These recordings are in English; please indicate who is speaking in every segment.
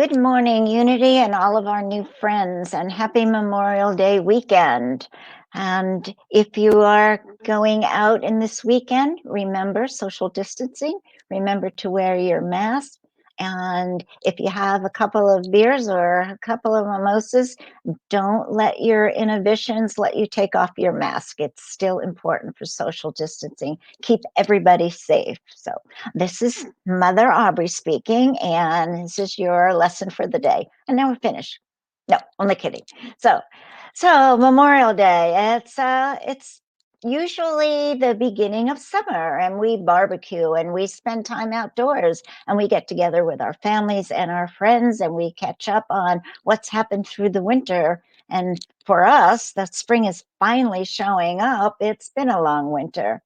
Speaker 1: Good morning, Unity, and all of our new friends, and happy Memorial Day weekend. And if you are going out in this weekend, remember social distancing, remember to wear your mask. And if you have a couple of beers or a couple of mimosas, don't let your inhibitions let you take off your mask. It's still important for social distancing. Keep everybody safe. So this is Mother Aubrey speaking, and this is your lesson for the day. And now we're finished. No, only kidding. So Memorial Day. It's usually the beginning of summer, and we barbecue and we spend time outdoors, and we get together with our families and our friends, and we catch up on what's happened through the winter. And for us, the spring is finally showing up. It's been a long winter.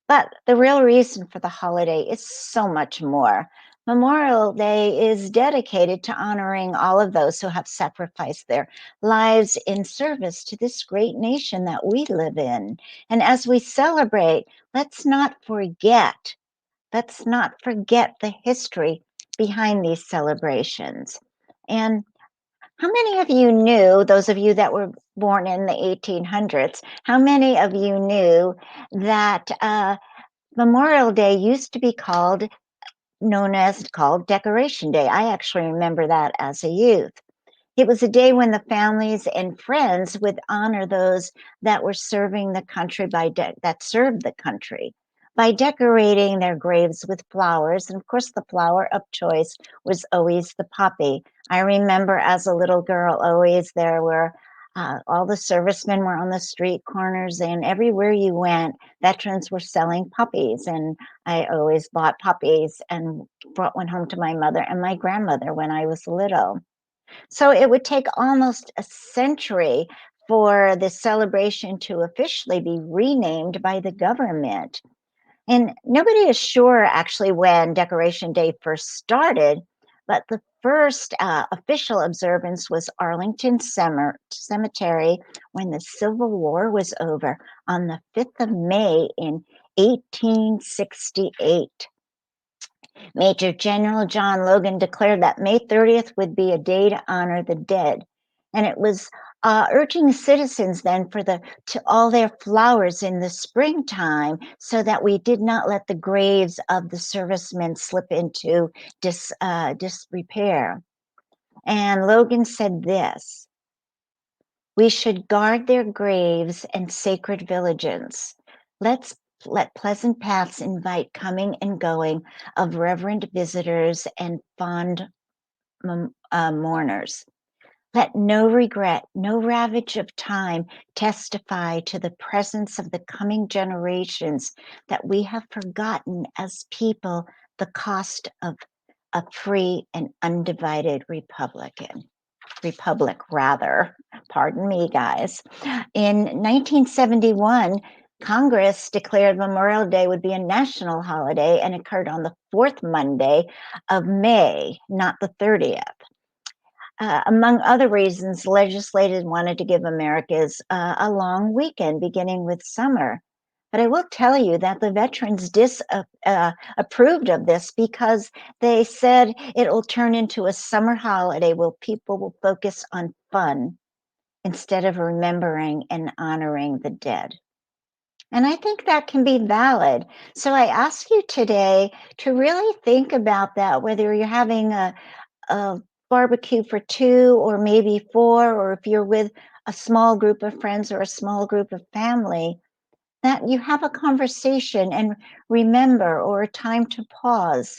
Speaker 1: But the real reason for the holiday is so much more. Memorial Day is dedicated to honoring all of those who have sacrificed their lives in service to this great nation that we live in. And as we celebrate, let's not forget the history behind these celebrations. And how many of you knew, those of you that were born in the 1800s, how many of you knew that Memorial Day used to be called Decoration Day? I actually remember that as a youth. It was a day when the families and friends would honor those that were serving the country that served the country by decorating their graves with flowers. And of course, the flower of choice was always the poppy. I remember as a little girl, always there were all the servicemen were on the street corners, and everywhere you went, veterans were selling poppies. And I always bought poppies and brought one home to my mother and my grandmother when I was little. So it would take almost a century for the celebration to officially be renamed by the government. And nobody is sure actually when Decoration Day first started, but the first official observance was Arlington Cemetery when the Civil War was over on the 5th of May in 1868. Major General John Logan declared that May 30th would be a day to honor the dead. And it was urging citizens then to all their flowers in the springtime so that we did not let the graves of the servicemen slip into disrepair. And Logan said this: we should guard their graves and sacred villages. Let pleasant paths invite coming and going of reverent visitors and fond mourners. Let no regret, no ravage of time testify to the presence of the coming generations that we have forgotten as people the cost of a free and undivided republic rather. Pardon me, guys. In 1971, Congress declared Memorial Day would be a national holiday and occurred on the fourth Monday of May, not the 30th. Among other reasons, legislators wanted to give Americans a long weekend beginning with summer. But I will tell you that the veterans disapproved of this because they said it will turn into a summer holiday where people will focus on fun instead of remembering and honoring the dead. And I think that can be valid. So I ask you today to really think about that, whether you're having a barbecue for two or maybe four, or if you're with a small group of friends or a small group of family, that you have a conversation and remember, or a time to pause.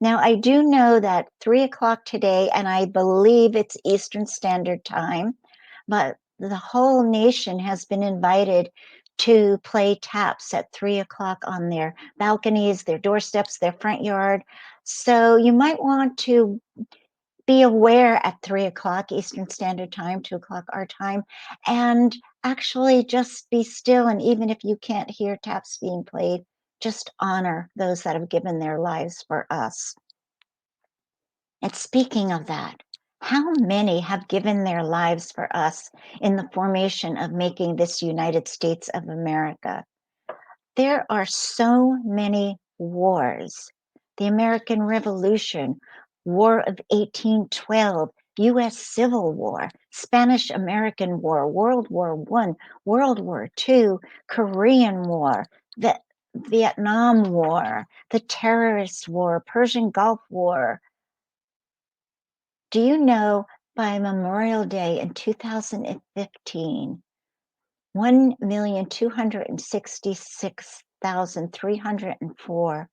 Speaker 1: Now, I do know that 3 o'clock today, and I believe it's Eastern Standard Time, but the whole nation has been invited to play taps at 3 o'clock on their balconies, their doorsteps, their front yard. So you might want to be aware at 3 o'clock Eastern Standard Time, 2 o'clock our time, and actually just be still. And even if you can't hear taps being played, just honor those that have given their lives for us. And speaking of that, how many have given their lives for us in the formation of making this United States of America? There are so many wars. The American Revolution, War of 1812, U.S. Civil War, Spanish-American War, World War I, World War II, Korean War, the Vietnam War, the Terrorist War, Persian Gulf War. Do you know by Memorial Day in 2015, 1,266,304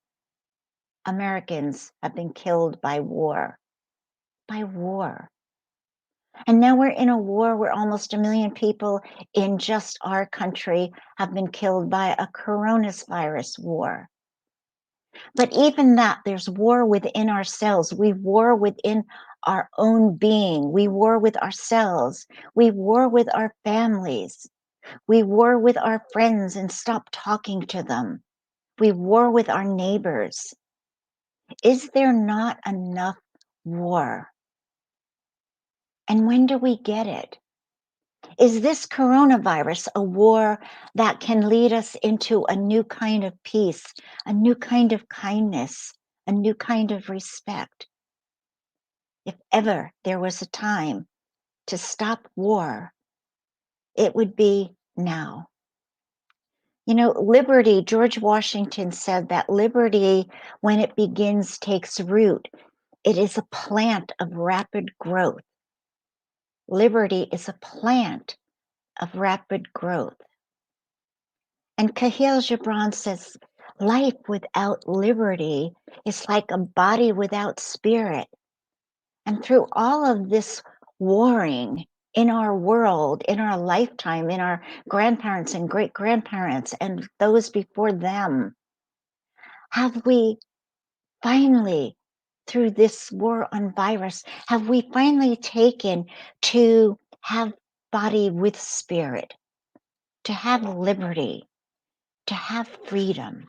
Speaker 1: Americans have been killed by war. By war. And now we're in a war where almost 1 million people in just our country have been killed by a coronavirus war. But even that, there's war within ourselves. We war within our own being. We war with ourselves. We war with our families. We war with our friends and stop talking to them. We war with our neighbors. Is there not enough war? And when do we get it? Is this coronavirus a war that can lead us into a new kind of peace, a new kind of kindness, a new kind of respect? If ever there was a time to stop war, it would be now. You know, liberty, George Washington said that liberty, when it begins, takes root. It is a plant of rapid growth. Liberty is a plant of rapid growth. And Khalil Gibran says, life without liberty is like a body without spirit. And through all of this warring in our world, in our lifetime, in our grandparents and great grandparents and those before them, have we finally, through this war on virus, have we finally taken to have body with spirit, to have liberty, to have freedom?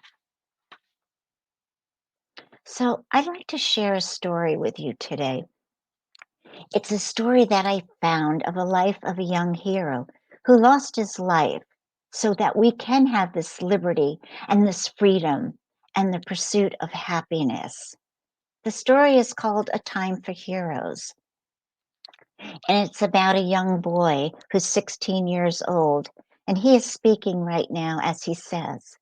Speaker 1: So I'd like to share a story with you today. It's a story that I found of a life of a young hero who lost his life so that we can have this liberty and this freedom and the pursuit of happiness. The story is called A Time for Heroes, and it's about a young boy who's 16 years old, and he is speaking right now as he says,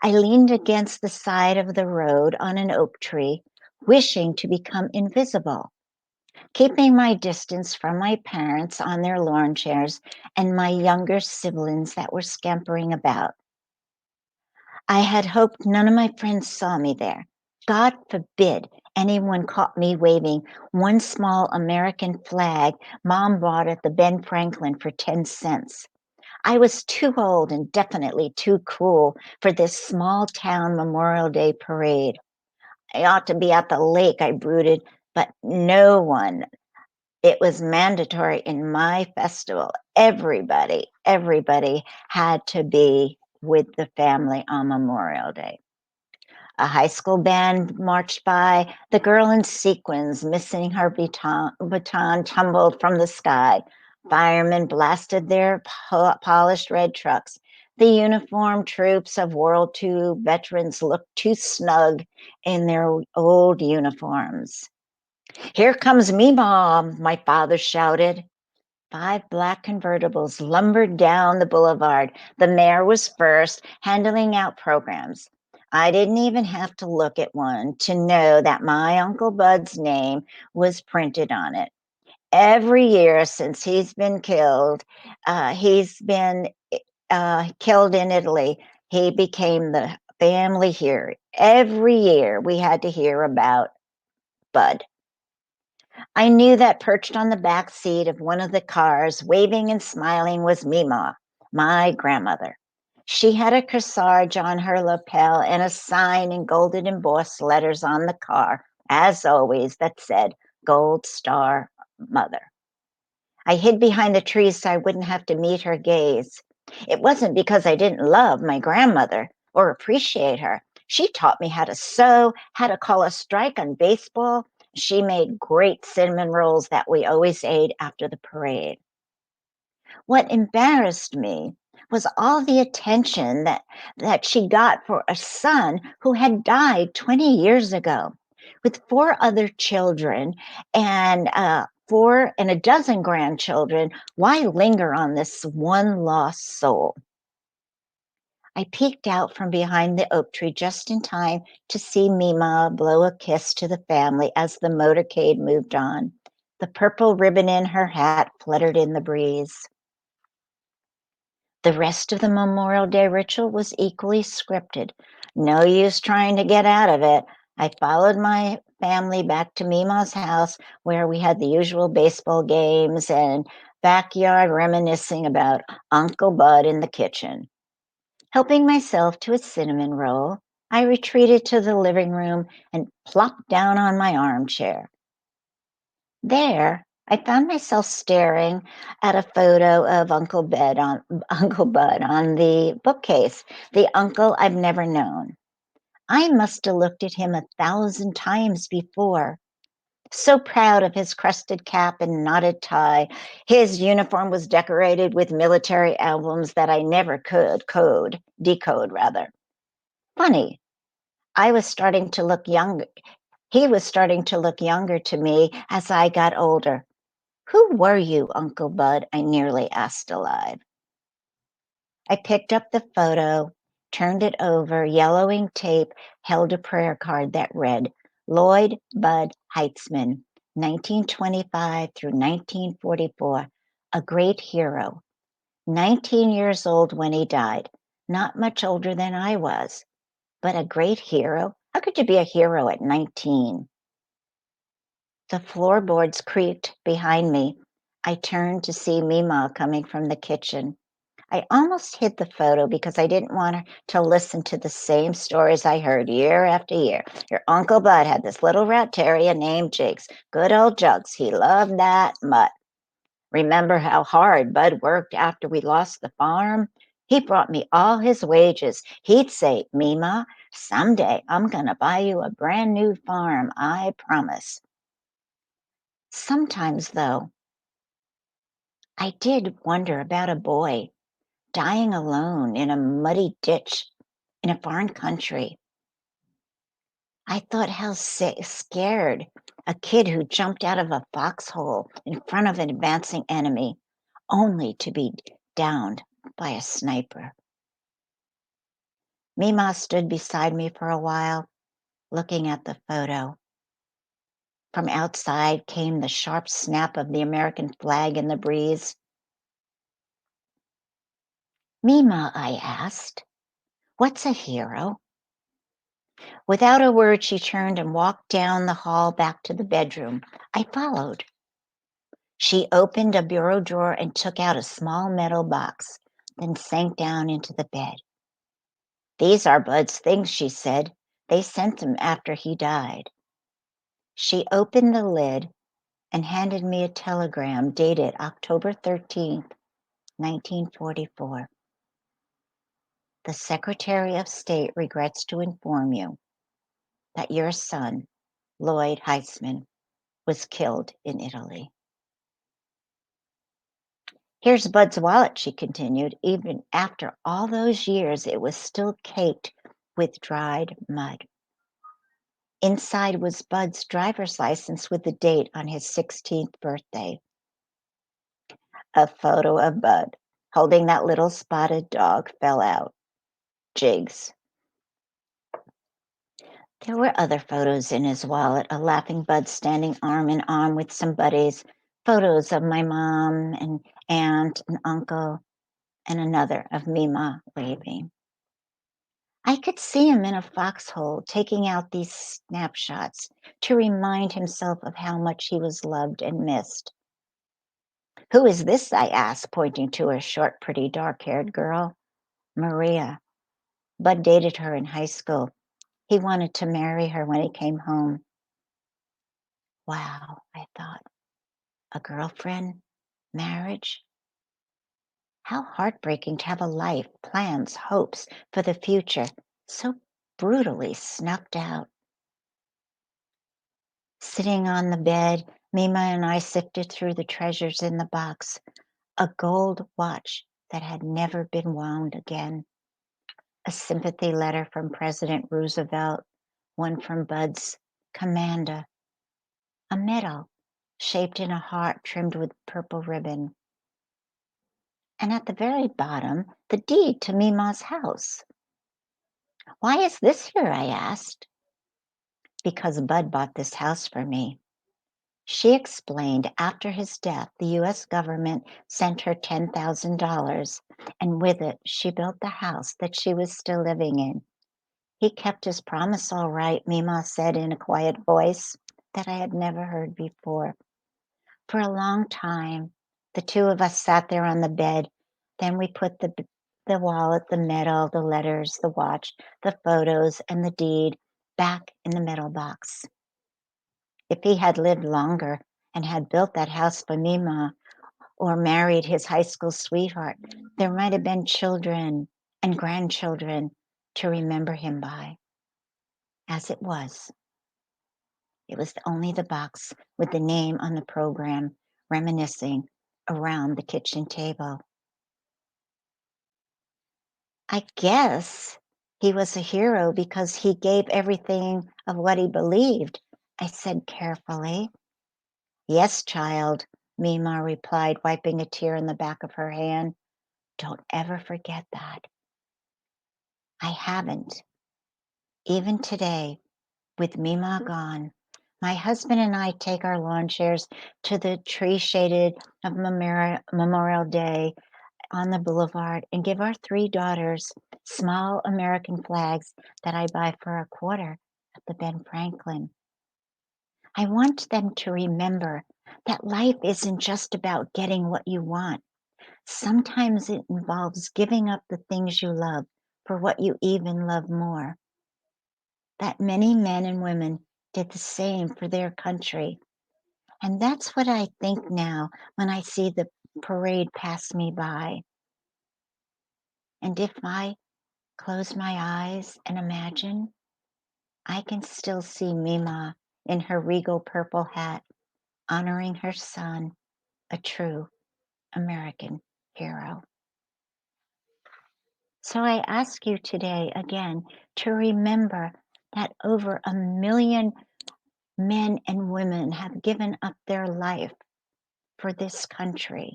Speaker 1: I leaned against the side of the road on an oak tree, wishing to become invisible, keeping my distance from my parents on their lawn chairs and my younger siblings that were scampering about. I had hoped none of my friends saw me there. God forbid anyone caught me waving one small American flag Mom bought at the Ben Franklin for 10 cents. I was too old and definitely too cool for this small town Memorial Day parade. I ought to be at the lake, I brooded, but no one. It was mandatory in my festival. Everybody had to be with the family on Memorial Day. A high school band marched by. The girl in sequins, missing her baton tumbled from the sky. Firemen blasted their polished red trucks. The uniformed troops of World II veterans looked too snug in their old uniforms. Here comes me, Mom, my father shouted. 5 black convertibles lumbered down the boulevard. The mayor was first, handing out programs. I didn't even have to look at one to know that my Uncle Bud's name was printed on it. Every year since he's been killed in Italy, he became the family hero. Every year we had to hear about Bud. I knew that perched on the back seat of one of the cars, waving and smiling, was Mima, my grandmother. She had a corsage on her lapel and a sign in golden embossed letters on the car, as always, that said, Gold Star Mother. I hid behind the trees so I wouldn't have to meet her gaze. It wasn't because I didn't love my grandmother or appreciate her. She taught me how to sew, how to call a strike on baseball. She made great cinnamon rolls that we always ate after the parade. What embarrassed me was all the attention that she got for a son who had died 20 years ago. With four other children and four and a dozen grandchildren, why linger on this one lost soul? I peeked out from behind the oak tree just in time to see Mima blow a kiss to the family as the motorcade moved on. The purple ribbon in her hat fluttered in the breeze. The rest of the Memorial Day ritual was equally scripted. No use trying to get out of it. I followed my family back to Mima's house where we had the usual baseball games and backyard reminiscing about Uncle Bud in the kitchen. Helping myself to a cinnamon roll, I retreated to the living room and plopped down on my armchair. There, I found myself staring at a photo of Uncle Bud on the bookcase, the uncle I've never known. I must have looked at him 1,000 times before. So proud of his crested cap and knotted tie. His uniform was decorated with military emblems that I never could decode rather. Funny, I was starting to look younger. He was starting to look younger to me as I got older. Who were you, Uncle Bud? I nearly asked aloud. I picked up the photo, turned it over. Yellowing tape held a prayer card that read, Lloyd Bud Heitzman, 1925 through 1944, a great hero. 19 years old when he died. Not much older than I was, but a great hero? How could you be a hero at 19? The floorboards creaked behind me. I turned to see Mima coming from the kitchen. I almost hid the photo because I didn't want her to listen to the same stories I heard year after year. Your Uncle Bud had this little rat terrier named Jigs. Good old Jugs. He loved that mutt. Remember how hard Bud worked after we lost the farm? He brought me all his wages. He'd say, Mima, someday I'm going to buy you a brand new farm. I promise. Sometimes, though, I did wonder about a boy dying alone in a muddy ditch in a foreign country. I thought how scared a kid who jumped out of a foxhole in front of an advancing enemy, only to be downed by a sniper. Mima stood beside me for a while, looking at the photo. From outside came the sharp snap of the American flag in the breeze. Mima, I asked, what's a hero? Without a word, she turned and walked down the hall back to the bedroom. I followed. She opened a bureau drawer and took out a small metal box, then sank down into the bed. These are Bud's things, she said. They sent them after he died. She opened the lid and handed me a telegram dated October 13th, 1944. The Secretary of State regrets to inform you that your son, Lloyd Heitzman, was killed in Italy. Here's Bud's wallet, she continued. Even after all those years, it was still caked with dried mud. Inside was Bud's driver's license with the date on his 16th birthday. A photo of Bud holding that little spotted dog fell out. Jigs. There were other photos in his wallet, a laughing Bud standing arm in arm with some buddies, photos of my mom and aunt and uncle, and another of Mima waving. I could see him in a foxhole taking out these snapshots to remind himself of how much he was loved and missed. Who is this? I asked, pointing to a short, pretty, dark-haired girl. Maria. Bud dated her in high school. He wanted to marry her when he came home. Wow, I thought. A girlfriend? Marriage? How heartbreaking to have a life, plans, hopes for the future so brutally snuffed out. Sitting on the bed, Mima and I sifted through the treasures in the box. A gold watch that had never been wound again. A sympathy letter from President Roosevelt, one from Bud's Commander, a medal shaped in a heart trimmed with purple ribbon. And at the very bottom, the deed to Mima's house. Why is this here? I asked. Because Bud bought this house for me. She explained after his death, the U.S. government sent her $10,000, and with it, she built the house that she was still living in. He kept his promise all right, Mima said in a quiet voice that I had never heard before. For a long time, the two of us sat there on the bed. Then we put the wallet, the medal, the letters, the watch, the photos, and the deed back in the metal box. If he had lived longer and had built that house for Mima or married his high school sweetheart, there might have been children and grandchildren to remember him by. As it was only the box with the name on the program reminiscing around the kitchen table. I guess he was a hero because he gave everything of what he believed, I said carefully. Yes, child, Mima replied, wiping a tear in the back of her hand. Don't ever forget that. I haven't. Even today, with Mima gone, my husband and I take our lawn chairs to the tree shaded of Memorial Day on the boulevard and give our three daughters small American flags that I buy for a quarter at the Ben Franklin. I want them to remember that life isn't just about getting what you want. Sometimes it involves giving up the things you love for what you even love more. That many men and women did the same for their country. And that's what I think now when I see the parade pass me by. And if I close my eyes and imagine, I can still see Mima in her regal purple hat, honoring her son, a true American hero. So I ask you today again to remember that over 1 million men and women have given up their life for this country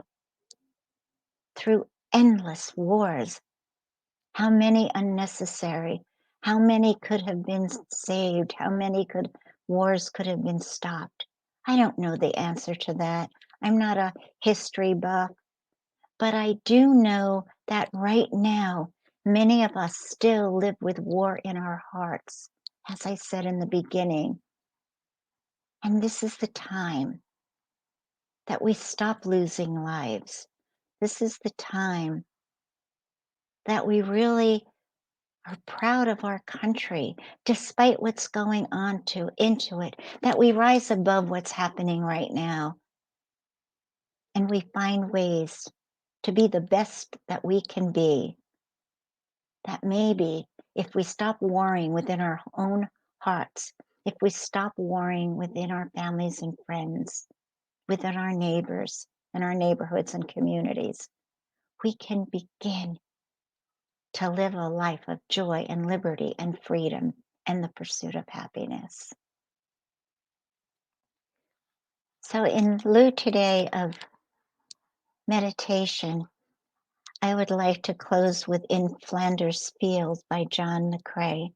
Speaker 1: through endless wars. How many unnecessary? How many could have been saved? How many wars could have been stopped? I don't know the answer to that. I'm not a history buff, but I do know that right now, many of us still live with war in our hearts, as I said in the beginning. And this is the time that we stop losing lives. This is the time that we really are proud of our country, despite what's going on into it, that we rise above what's happening right now. And we find ways to be the best that we can be. That maybe if we stop warring within our own hearts, if we stop warring within our families and friends, within our neighbors and our neighborhoods and communities, we can begin to live a life of joy and liberty and freedom and the pursuit of happiness. So, in lieu today of meditation, I would like to close with In Flanders Fields by John McCrae.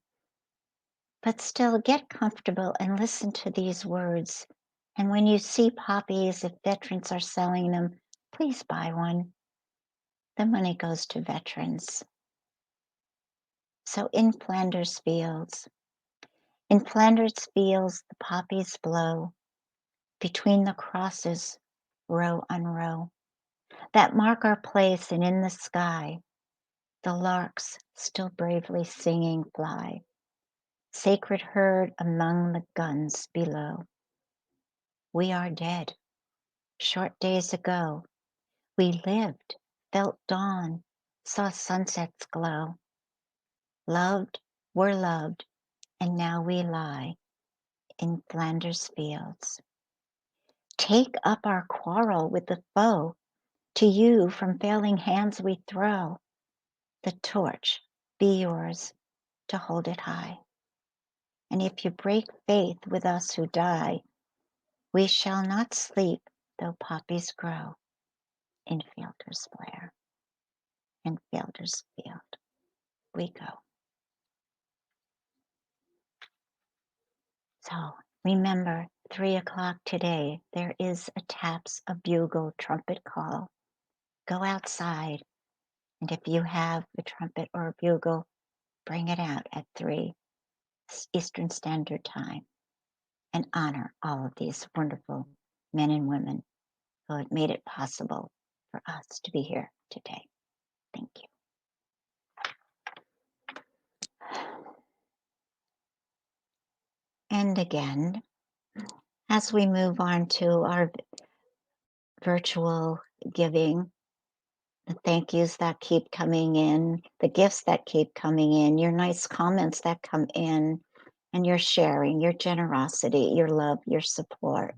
Speaker 1: But still, get comfortable and listen to these words. And when you see poppies, if veterans are selling them, please buy one. The money goes to veterans. So, In Flanders Fields. In Flanders Fields, the poppies blow between the crosses, row on row, that mark our place, and in the sky, the larks still bravely singing fly, sacred herd among the guns below. We are dead. Short days ago, we lived, felt dawn, saw sunsets glow, loved, were loved, and now we lie in Flanders Fields. Take up our quarrel with the foe. To you from failing hands we throw. The torch be yours to hold it high. And if you break faith with us who die, we shall not sleep though poppies grow in Fielder's flare. In Fielder's field we go. So remember, 3 o'clock today, there is a taps, a bugle, trumpet call. Go outside, and if you have a trumpet or a bugle, bring it out at 3 Eastern Standard Time and honor all of these wonderful men and women who have made it possible for us to be here today. Thank you. And again, as we move on to our virtual giving, the thank yous that keep coming in, the gifts that keep coming in, your nice comments that come in, and your sharing, your generosity, your love, your support.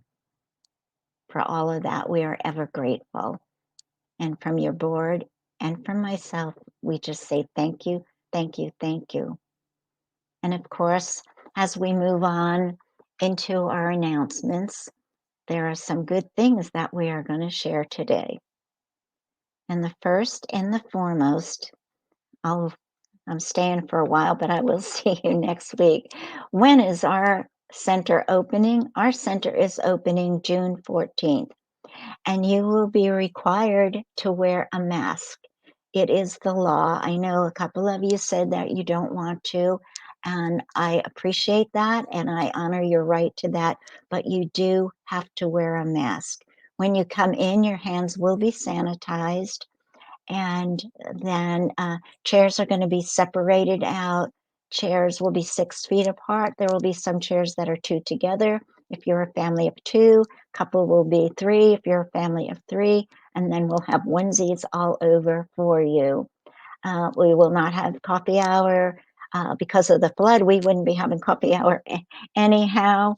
Speaker 1: For all of that, we are ever grateful. And from your board and from myself, we just say thank you, thank you, thank you. And of course, as we move on into our announcements, there are some good things that we are going to share today. And the first and the foremost, I'm staying for a while, but I will see you next week. When is our center opening? Our center is opening June 14th, and you will be required to wear a mask. It is the law. I know a couple of you said that you don't want to, and I appreciate that, and I honor your right to that, but you do have to wear a mask. When you come in, your hands will be sanitized, and then chairs are going to be separated out. Chairs will be 6 feet apart. There will be some chairs that are 2 together. If you're a family of 2, couple will be 3 if you're a family of 3, and then we'll have onesies all over for you. We will not have coffee hour. Because of the flood, we wouldn't be having coffee hour anyhow.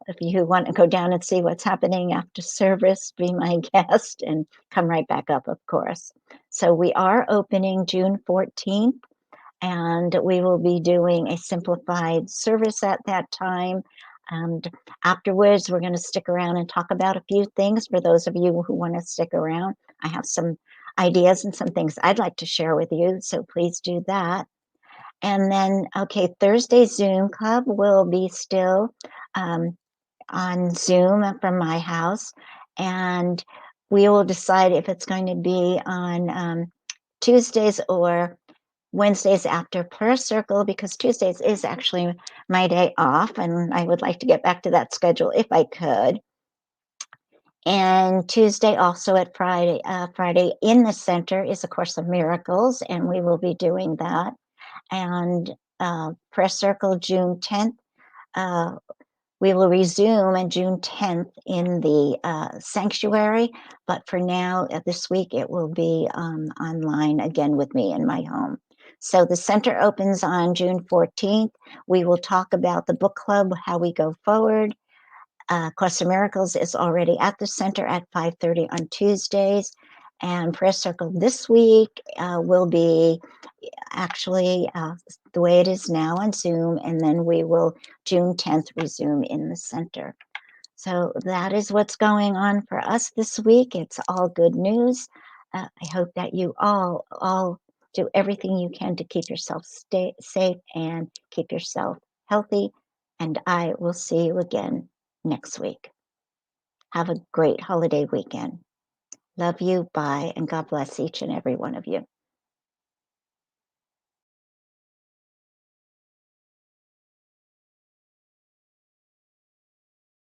Speaker 1: If you want to go down and see what's happening after service, be my guest and come right back up, of course. So we are opening June 14th, and we will be doing a simplified service at that time. And afterwards, we're going to stick around and talk about a few things for those of you who want to stick around. I have some ideas and some things I'd like to share with you, so please do that. And then, okay, Thursday Zoom Club will be still on Zoom from my house, and we will decide if it's going to be on Tuesdays or Wednesdays after prayer circle, because Tuesdays is actually my day off, and I would like to get back to that schedule if I could. And Tuesday also at Friday in the center is A Course of Miracles, and we will be doing that. And prayer circle June 10th, we will resume on June 10th in the sanctuary, but for now, this week, it will be online again with me in my home. So the center opens on June 14th. We will talk about the book club, how we go forward. Course of Miracles is already at the center at 5:30 on Tuesdays. And prayer circle this week will be actually the way it is now on Zoom, and then we will June 10th resume in the center. So that is what's going on for us this week. It's all good news. I hope that you all do everything you can to keep yourself safe and keep yourself healthy. And I will see you again next week. Have a great holiday weekend. Love you. Bye. And God bless each and every one of you.